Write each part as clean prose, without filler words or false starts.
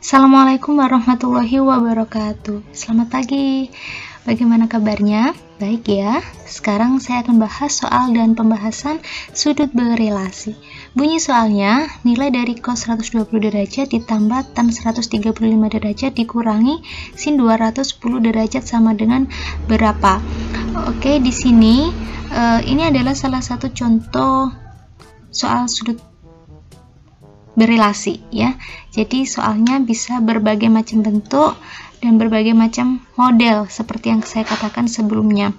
Assalamualaikum warahmatullahi wabarakatuh. Selamat pagi. Bagaimana kabarnya? Baik ya. Sekarang saya akan bahas soal dan pembahasan sudut berelasi. Bunyi soalnya, nilai dari cos 120 derajat ditambah tan 135 derajat dikurangi sin 210 derajat sama dengan berapa? Oke, di sini ini adalah salah satu contoh soal sudut berelasi ya. Jadi soalnya bisa berbagai macam bentuk dan berbagai macam model seperti yang saya katakan sebelumnya.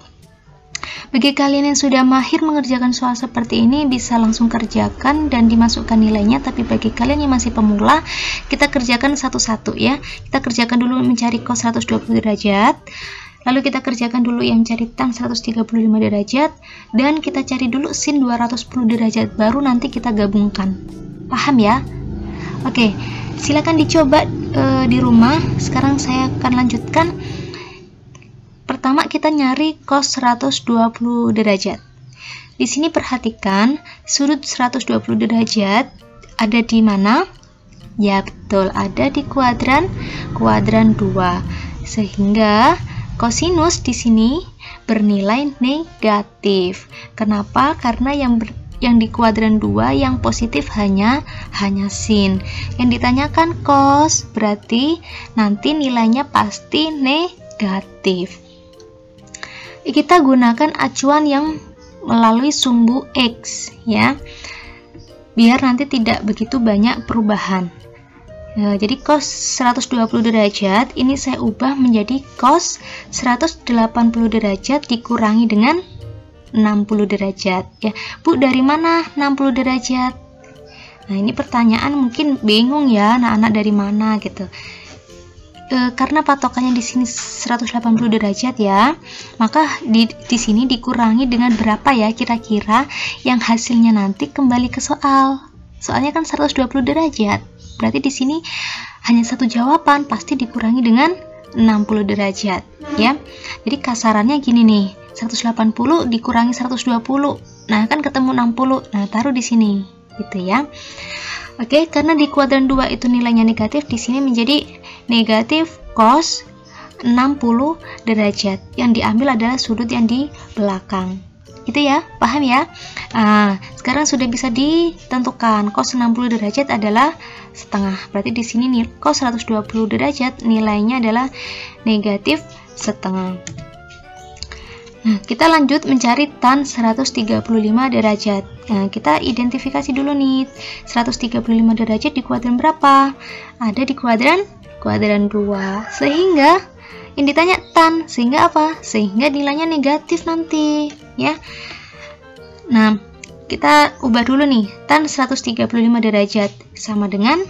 Bagi kalian yang sudah mahir mengerjakan soal seperti ini bisa langsung kerjakan dan dimasukkan nilainya, tapi bagi kalian yang masih pemula kita kerjakan satu-satu ya. Kita kerjakan dulu mencari cos 120 derajat. Lalu kita kerjakan dulu yang cari tan 135 derajat dan kita cari dulu sin 210 derajat, baru nanti kita gabungkan. Paham ya? Oke, silakan dicoba di rumah. Sekarang saya akan lanjutkan. Pertama kita nyari cos 120 derajat. Di sini perhatikan sudut 120 derajat ada di mana? Ya betul, ada di kuadran 2. Sehingga kosinus di sini bernilai negatif. Kenapa? Karena yang di kuadran 2 yang positif hanya sin. Yang ditanyakan cos, berarti nanti nilainya pasti negatif. Kita gunakan acuan yang melalui sumbu X ya, biar nanti tidak begitu banyak perubahan. Jadi cos 120 derajat ini saya ubah menjadi cos 180 derajat dikurangi dengan 60 derajat ya. Bu, dari mana 60 derajat? Nah, ini pertanyaan mungkin bingung ya anak-anak, dari mana gitu. Karena patokannya di sini 180 derajat ya, maka di sini dikurangi dengan berapa ya kira-kira, yang hasilnya nanti kembali ke soal. Soalnya kan 120 derajat. Berarti di sini hanya satu jawaban, pasti dikurangi dengan 60 derajat ya. Jadi kasarannya gini nih, 180 dikurangi 120. Nah, kan ketemu 60. Nah, taruh di sini gitu ya. Oke, karena di kuadran 2 itu nilainya negatif, di sini menjadi negatif cos 60 derajat. Yang diambil adalah sudut yang di belakang. Gitu ya, paham ya? Nah, sekarang sudah bisa ditentukan cos 60 derajat adalah setengah. Berarti di sini nih cos 120 derajat nilainya adalah negatif setengah. Nah, kita lanjut mencari tan 135 derajat. Nah, kita identifikasi dulu nih, 135 derajat di kuadran berapa? Ada di kuadran 2. Sehingga yang ditanya tan, sehingga apa? Sehingga nilainya negatif nanti, ya. Nah, kita ubah dulu nih, tan 135 derajat sama dengan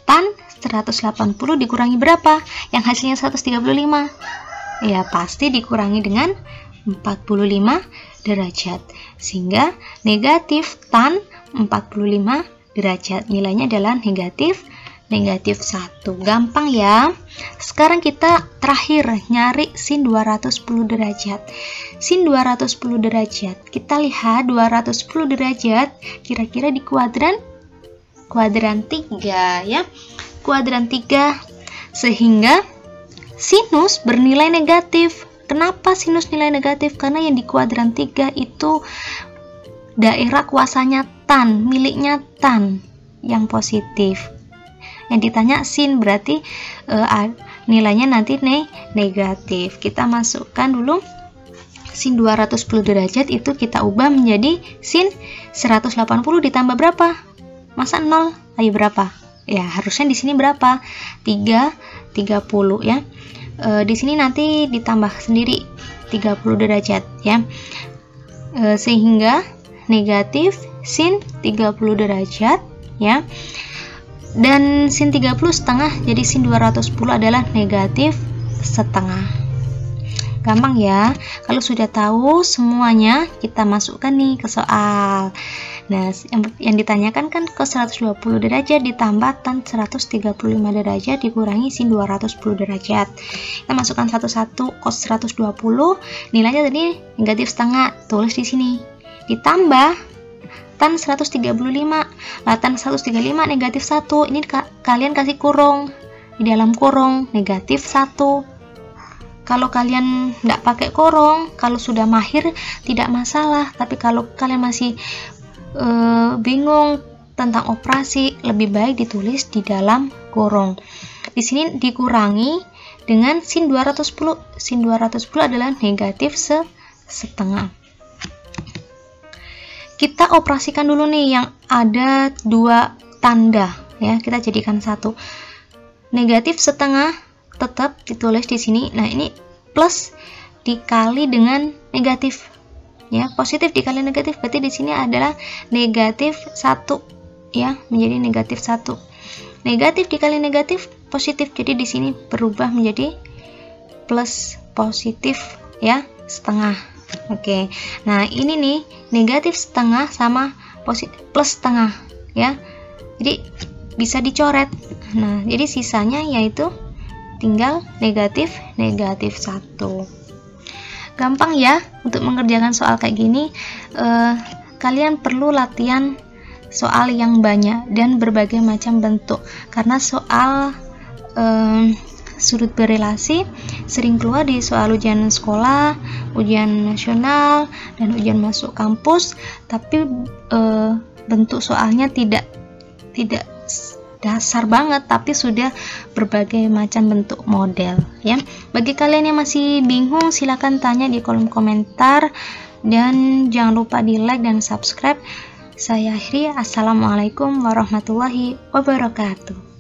tan 180 dikurangi berapa? Yang hasilnya 135. Ya, pasti dikurangi dengan 45 derajat, sehingga negatif tan 45 derajat nilainya adalah negatif 1. Gampang ya. Sekarang kita terakhir nyari sin 210 derajat. Sin 210 derajat, kita lihat 210 derajat kira-kira di kuadran 3 ya, kuadran 3, sehingga sinus bernilai negatif. Kenapa sinus nilai negatif? Karena yang di kuadran 3 itu daerah kuasanya tan, miliknya tan yang positif. Yang ditanya sin, berarti nilainya nanti negatif. Kita masukkan dulu sin 210 derajat itu kita ubah menjadi sin 180 ditambah berapa? Masa 0? Ayo berapa? Ya, harusnya di sini berapa? 30 ya. Di sini nanti ditambah sendiri 30 derajat ya, sehingga negatif sin 30 derajat ya, dan sin 30 setengah, jadi sin 210 adalah negatif setengah. Gampang ya. Kalau sudah tahu semuanya, kita masukkan nih ke soal. Nah, yang ditanyakan kan cos 120 derajat ditambah tan 135 derajat dikurangi sin 210 derajat. Kita masukkan satu-satu. Cos 120 nilainya tadi negatif setengah, tulis di sini. Ditambah tan 135. Tan 135 negatif 1. Ini kalian kasih kurung. di dalam kurung, negatif 1. Kalau kalian nggak pakai kurung, kalau sudah mahir tidak masalah, tapi kalau kalian masih bingung tentang operasi, lebih baik ditulis di dalam kurung. Di sini dikurangi dengan sin 210. Sin 210 adalah negatif setengah. Kita operasikan dulu nih yang ada 2 tanda ya, kita jadikan 1. Negatif setengah tetap ditulis di sini. Nah, ini plus dikali dengan negatif ya, positif dikali negatif, berarti di sini adalah negatif 1 ya, menjadi negatif 1. Negatif dikali negatif positif, jadi di sini berubah menjadi plus positif ya, setengah. Oke, nah ini nih negatif setengah sama positif plus setengah ya, jadi bisa dicoret. Nah, jadi sisanya yaitu tinggal negatif 1. Gampang ya untuk mengerjakan soal kayak gini. Kalian perlu latihan soal yang banyak dan berbagai macam bentuk, karena soal sudut berelasi sering keluar di soal ujian sekolah, ujian nasional, dan ujian masuk kampus, tapi bentuk soalnya tidak dasar banget, tapi sudah berbagai macam bentuk model ya. Bagi kalian yang masih bingung, silakan tanya di kolom komentar, dan jangan lupa di like dan subscribe. Saya akhiri, assalamualaikum warahmatullahi wabarakatuh.